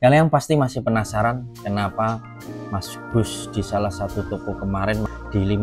Kalian pasti masih penasaran kenapa Mas Gus di salah satu toko kemarin di 55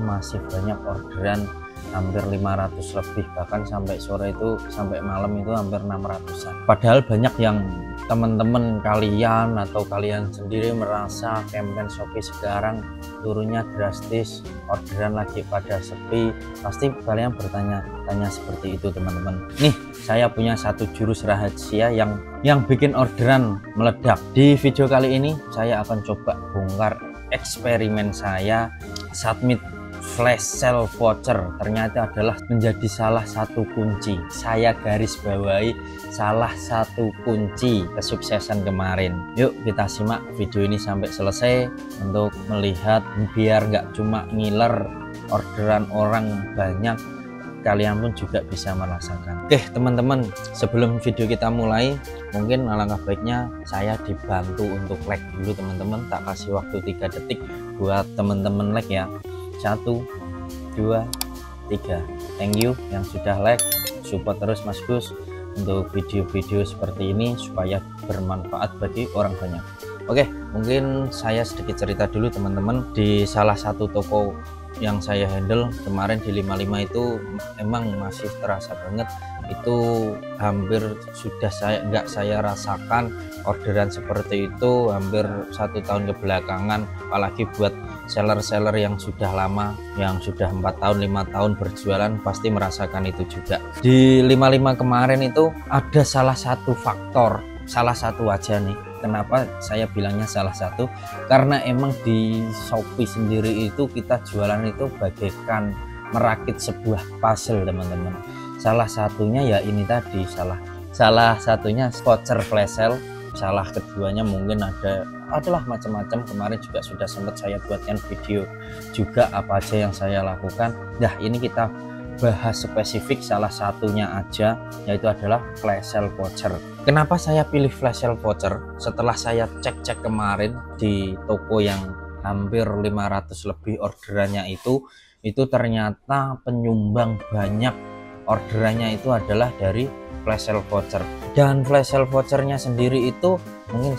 masih banyak orderan hampir 500 lebih, bahkan sampai sore itu, sampai malam itu hampir 600-an. Padahal banyak yang teman-teman kalian atau kalian sendiri merasa campaign Shopee sekarang turunnya drastis, orderan lagi pada sepi. Pasti kalian bertanya-tanya seperti itu teman-teman. Nih, saya punya satu jurus rahasia yang bikin orderan meledak. Di video kali ini saya akan coba bongkar eksperimen saya submit flash sale voucher. Ternyata adalah menjadi salah satu kunci, saya garis bawahi salah satu kunci kesuksesan kemarin. Yuk kita simak video ini sampai selesai untuk melihat, biar nggak cuma ngiler orderan orang banyak, kalian pun juga bisa merasakan. Oke teman-teman, sebelum video kita mulai, mungkin alangkah baiknya saya dibantu untuk like dulu teman-teman. Tak kasih waktu 3 detik buat teman-teman like ya. 1, 2, 3. Thank you yang sudah like. Support terus Mas Gus untuk video-video seperti ini supaya bermanfaat bagi orang banyak. Oke, mungkin saya sedikit cerita dulu teman-teman. Di salah satu toko yang saya handle kemarin di 55 itu emang masih terasa banget, itu hampir sudah nggak saya rasakan orderan seperti itu hampir 1 tahun kebelakangan. Apalagi buat seller-seller yang sudah lama, yang sudah 4 tahun 5 tahun berjualan, pasti merasakan itu juga. Di 55 kemarin itu ada salah satu faktor, salah satu aja nih, kenapa saya bilangnya salah satu, karena emang di Shopee sendiri itu kita jualan itu bagaikan merakit sebuah puzzle teman-teman. Salah satunya ya ini tadi, salah satunya voucher flash sale, salah keduanya mungkin adalah macam-macam. Kemarin juga sudah sempat saya buatkan video juga apa aja yang saya lakukan. Nah ini kita bahas spesifik salah satunya aja, yaitu adalah flash sale voucher. Kenapa saya pilih flash sale voucher? Setelah saya cek-cek kemarin di toko yang hampir 500 lebih orderannya itu ternyata penyumbang banyak orderannya itu adalah dari flash sale voucher. Dan flash sale vouchernya sendiri itu mungkin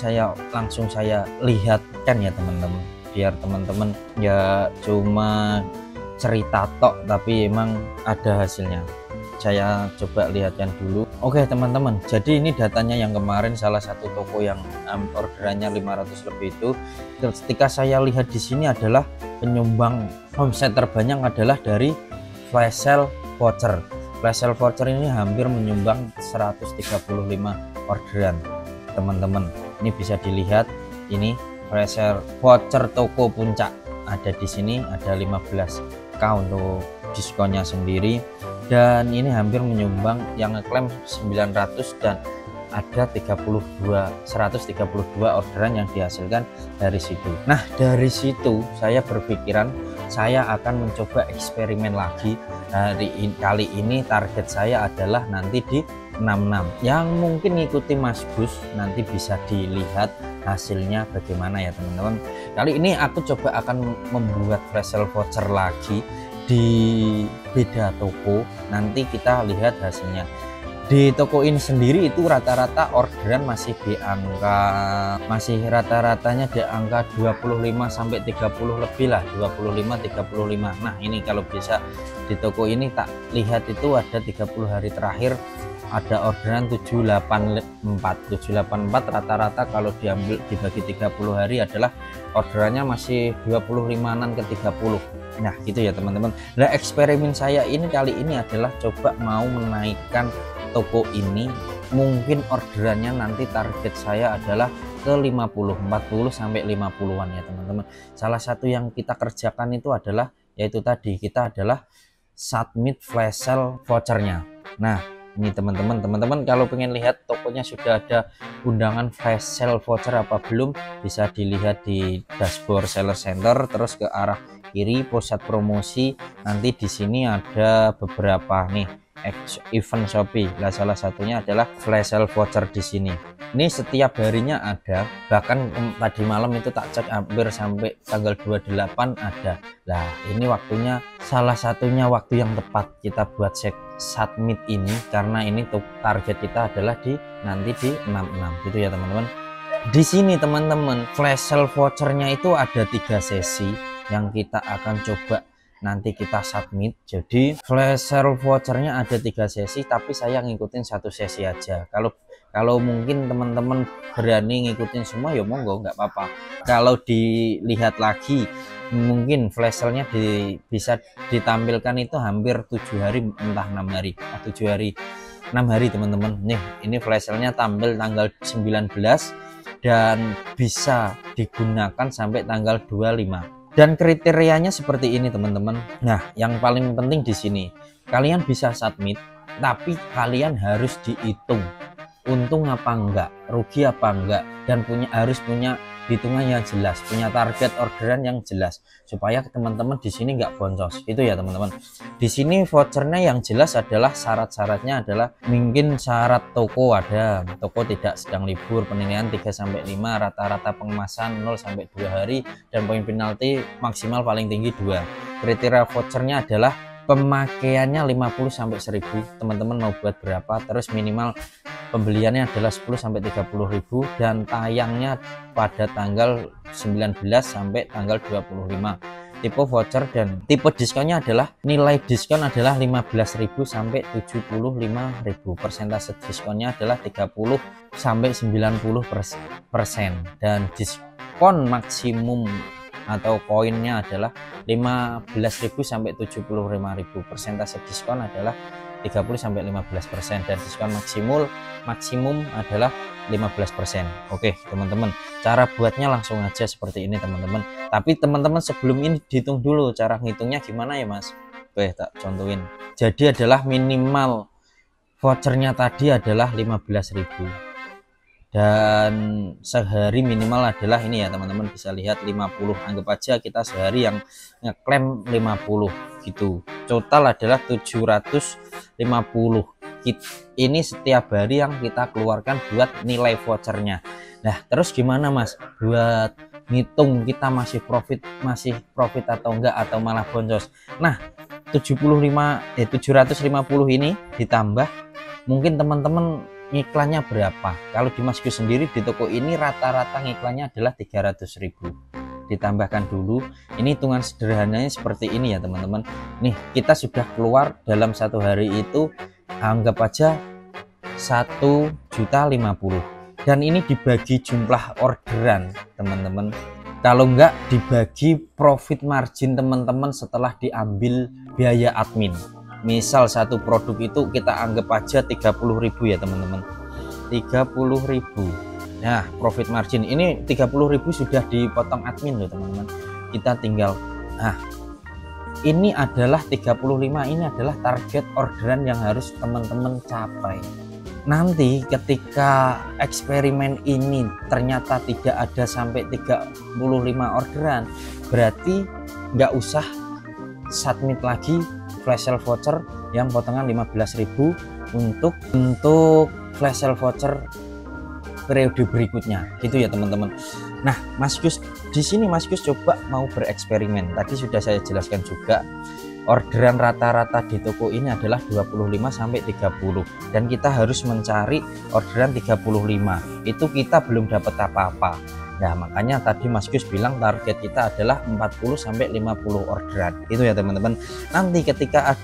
langsung saya lihatkan ya teman-teman, biar teman-teman ya cuma cerita tok tapi emang ada hasilnya. Saya coba lihatkan dulu. Oke teman-teman, jadi ini datanya yang kemarin salah satu toko yang orderannya 500 lebih itu, ketika saya lihat di sini adalah penyumbang omset terbanyak adalah dari flash sale voucher. Flash sale voucher ini hampir menyumbang 135 orderan teman-teman. Ini bisa dilihat, ini flash sale voucher toko puncak ada di sini, ada 15k untuk diskonnya sendiri, dan ini hampir menyumbang yang ngeklaim 900 dan ada 132 orderan yang dihasilkan dari situ. Nah dari situ saya berpikiran saya akan mencoba eksperimen lagi. Kali ini target saya adalah nanti di 66. Yang mungkin ngikuti Mas Gus nanti bisa dilihat hasilnya bagaimana ya teman-teman. Kali ini aku coba akan membuat flash sale voucher lagi di beda toko, nanti kita lihat hasilnya. Di toko ini sendiri itu rata-rata orderan masih rata-ratanya di angka 25 sampai 30 lebih lah, 25-35. Nah ini kalau bisa di toko ini tak lihat itu ada 30 hari terakhir ada orderan 784 rata-rata. Kalau diambil dibagi 30 hari adalah orderannya masih 25an ke 30. Nah gitu ya teman-teman. Nah eksperimen saya ini kali ini adalah coba mau menaikkan toko ini, mungkin orderannya nanti target saya adalah ke 40 sampai 50-an ya teman-teman. Salah satu yang kita kerjakan itu adalah yaitu tadi kita adalah submit flash sale vouchernya. Nah ini teman-teman kalau pengen lihat tokonya sudah ada undangan flash sale voucher apa belum, bisa dilihat di dashboard seller center, terus ke arah kiri pusat promosi. Nanti di sini ada beberapa nih event Shopee. Nah salah satunya adalah flash sale voucher di sini. Ini setiap harinya ada, bahkan tadi malam itu tak cek hampir sampai tanggal 28 ada. Nah ini waktunya, salah satunya waktu yang tepat kita buat submit ini, karena ini target kita adalah nanti di 66 gitu ya teman-teman. Di sini teman-teman, flash sale vouchernya itu ada 3 sesi yang kita akan coba nanti kita submit. Jadi flash sale vouchernya ada 3 sesi, tapi saya ngikutin 1 sesi aja. Kalau mungkin teman-teman berani ngikutin semua ya monggo, nggak apa-apa. Kalau dilihat lagi mungkin flash sale-nya bisa ditampilkan itu hampir 7 hari, entah 6 hari, 7 hari 6 hari teman-teman. Nih, ini flash sale-nya tampil tanggal 19 dan bisa digunakan sampai tanggal 25. Dan kriterianya seperti ini teman-teman. Nah, yang paling penting di sini, kalian bisa submit, tapi kalian harus dihitung untung apa enggak, rugi apa enggak, dan harus punya hitungan yang jelas, punya target orderan yang jelas, supaya teman-teman di sini nggak boncos. Itu ya teman-teman. Di sini vouchernya yang jelas adalah syarat-syaratnya adalah mungkin syarat toko ada, toko tidak sedang libur, penilaian 3-5, rata-rata pengemasan 0-2 hari, dan poin penalti maksimal paling tinggi 2. Kriteria vouchernya adalah pemakaiannya 50-1000, teman-teman mau buat berapa, terus minimal pembeliannya adalah 10-30.000 dan tayangnya pada tanggal 19 sampai tanggal 25. Tipe voucher dan tipe diskonnya adalah nilai diskon adalah 15.000 sampai 75.000. Persentase diskonnya adalah 30 sampai 90% dan diskon maksimum atau koinnya adalah 15.000 sampai 75.000. Persentase diskon adalah 30 sampai 15% dan diskon maksimum adalah 15%. Oke teman-teman, cara buatnya langsung aja seperti ini teman-teman. Tapi teman-teman sebelum ini dihitung dulu cara ngitungnya gimana ya Mas. Oke, tak contohin. Jadi adalah minimal vouchernya tadi adalah 15.000 dan sehari minimal adalah ini ya teman-teman, bisa lihat 50. Anggap aja kita sehari yang ngeklaim 50 gitu. Total adalah 750. Ini setiap hari yang kita keluarkan buat nilai vouchernya. Nah terus gimana Mas buat ngitung kita masih profit atau enggak, atau malah boncos? Nah 750 ini ditambah mungkin teman-teman ngiklannya berapa. Kalau di Mas Gus sendiri di toko ini rata-rata ngiklannya adalah 300.000. Ditambahkan dulu, ini hitungan sederhananya seperti ini ya teman-teman. Nih kita sudah keluar dalam 1 hari itu anggap aja 1.050.000 dan ini dibagi jumlah orderan teman-teman. Kalau enggak dibagi profit margin teman-teman setelah diambil biaya admin. Misal satu produk itu kita anggap aja 30.000 ya teman-teman, 30.000. Nah profit margin ini 30.000 sudah dipotong admin loh teman-teman. Kita tinggal, nah ini adalah 35, ini adalah target orderan yang harus teman-teman capai. Nanti ketika eksperimen ini ternyata tidak ada sampai 35 orderan, berarti nggak usah submit lagi flash sale voucher yang potongan 15.000 untuk flash sale voucher periode berikutnya gitu ya teman-teman. Nah Mas Gus di sini Mas Gus coba mau bereksperimen. Tadi sudah saya jelaskan juga orderan rata-rata di toko ini adalah 25 sampai 30 dan kita harus mencari orderan 35. Itu kita belum dapat apa-apa. Nah makanya tadi Mas Gus bilang target kita adalah 40 sampai 50 orderan. Itu ya teman-teman. Nanti ketika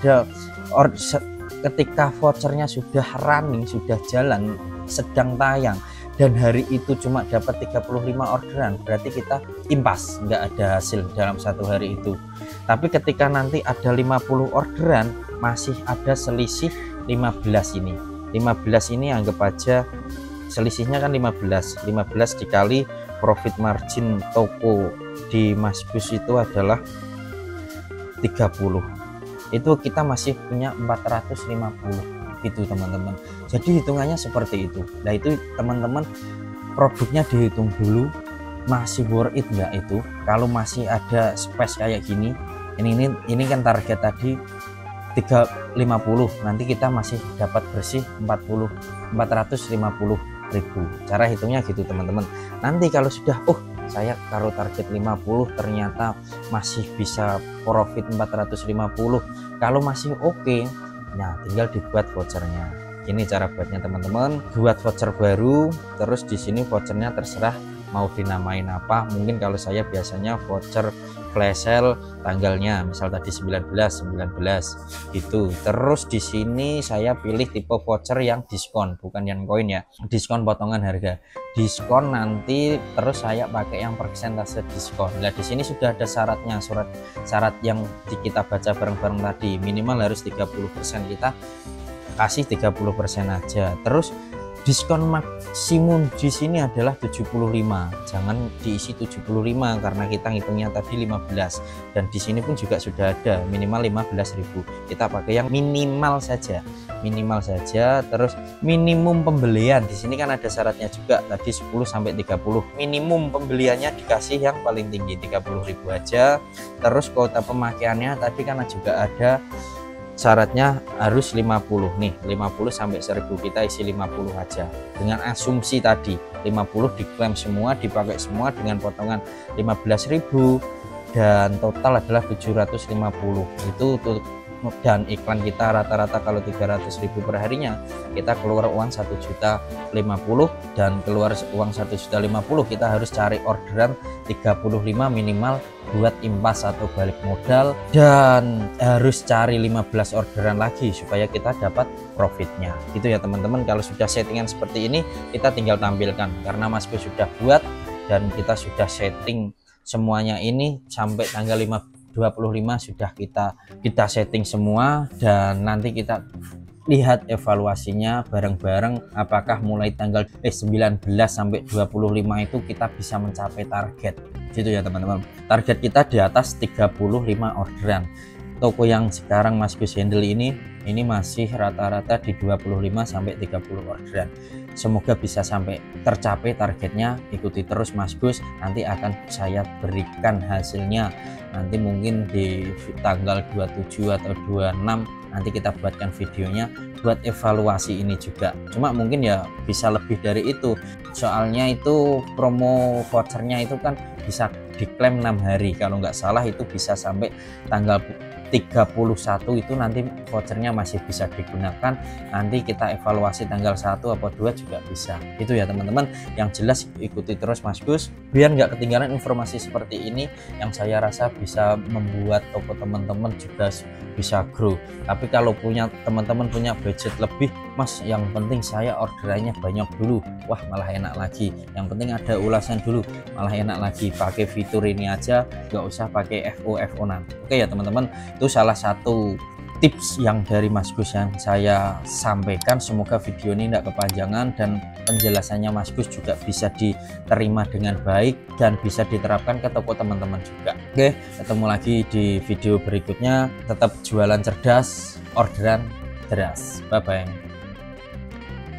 ketika vouchernya sudah running, sudah jalan, sedang tayang dan hari itu cuma dapat 35 orderan, berarti kita impas, nggak ada hasil dalam 1 hari itu. Tapi ketika nanti ada 50 orderan, masih ada selisih 15 ini. 15 ini anggap aja selisihnya kan 15 dikali profit margin toko di Mas Gus itu adalah 30. Itu kita masih punya 450 gitu teman-teman. Jadi hitungannya seperti itu. Nah itu teman-teman produknya dihitung dulu masih worth it nggak itu. Kalau masih ada space kayak gini, ini kan target tadi 350, nanti kita masih dapat bersih 450.000. Cara hitungnya gitu teman-teman. Nanti kalau sudah saya taruh target 50 ternyata masih bisa profit 450, kalau masih oke, nah tinggal dibuat vouchernya Ini cara buatnya teman-teman. Buat voucher baru, terus di sini vouchernya terserah mau dinamain apa. Mungkin kalau saya biasanya voucher flash sale tanggalnya misal tadi 19 gitu. Terus di sini saya pilih tipe voucher yang diskon, bukan yang koin ya. Diskon potongan harga. Diskon nanti terus saya pakai yang persentase diskon. Nah, di sini sudah ada syaratnya, syarat yang kita baca bareng-bareng tadi. Minimal harus 30%, kita kasih 30% aja. Terus diskon maksimum di sini adalah 75. Jangan diisi 75 karena kita ngitungnya tadi 15. Dan di sini pun juga sudah ada minimal 15.000. Kita pakai yang minimal saja. Minimal saja. Terus minimum pembelian di sini kan ada syaratnya juga tadi 10 sampai 30. Minimum pembeliannya dikasih yang paling tinggi 30.000 aja. Terus kuota pemakaiannya tadi kan juga ada syaratnya harus 50 nih, 50 sampai 1000, kita isi 50 aja dengan asumsi tadi 50 diklaim semua, dipakai semua dengan potongan 15.000 dan total adalah 750 itu dan iklan kita rata-rata kalau 300.000 per harinya kita keluar uang 1.050.000 dan keluar uang 1.050.000 kita harus cari orderan 35 minimal buat impas atau balik modal dan harus cari 15 orderan lagi supaya kita dapat profitnya gitu ya teman-teman. Kalau sudah settingan seperti ini kita tinggal tampilkan karena Mas Gus sudah buat dan kita sudah setting semuanya ini sampai tanggal 25 sudah kita setting semua dan nanti kita lihat evaluasinya bareng-bareng apakah mulai tanggal 19 sampai 25 itu kita bisa mencapai target gitu ya teman-teman. Target kita di atas 35 orderan. Toko yang sekarang Mas Gus handle ini masih rata-rata di 25 sampai 30 orderan. Semoga bisa sampai tercapai targetnya. Ikuti terus Mas Gus, nanti akan saya berikan hasilnya. Nanti mungkin di tanggal 27 atau 26 nanti kita buatkan videonya buat evaluasi ini juga. Cuma mungkin ya bisa lebih dari itu. Soalnya itu promo vouchernya itu kan bisa diklaim 6 hari. Kalau nggak salah itu bisa sampai tanggal 31 itu nanti vouchernya masih bisa digunakan. Nanti kita evaluasi tanggal 1 atau 2 juga bisa. Itu ya teman-teman. Yang jelas ikuti terus Mas Gus biar nggak ketinggalan informasi seperti ini yang saya rasa bisa membuat toko teman-teman juga bisa grow. Tapi kalau teman-teman punya budget lebih, Mas, yang penting saya orderannya banyak dulu, wah malah enak lagi. Yang penting ada ulasan dulu, malah enak lagi. Pakai fitur ini aja, nggak usah pakai FO-nan. Oke ya teman-teman, itu salah satu tips yang dari Mas Gus yang saya sampaikan. Semoga video ini tidak kepanjangan dan penjelasannya Mas Gus juga bisa diterima dengan baik dan bisa diterapkan ke toko teman-teman juga. Oke, ketemu lagi di video berikutnya. Tetap jualan cerdas, orderan deras. Bye bye.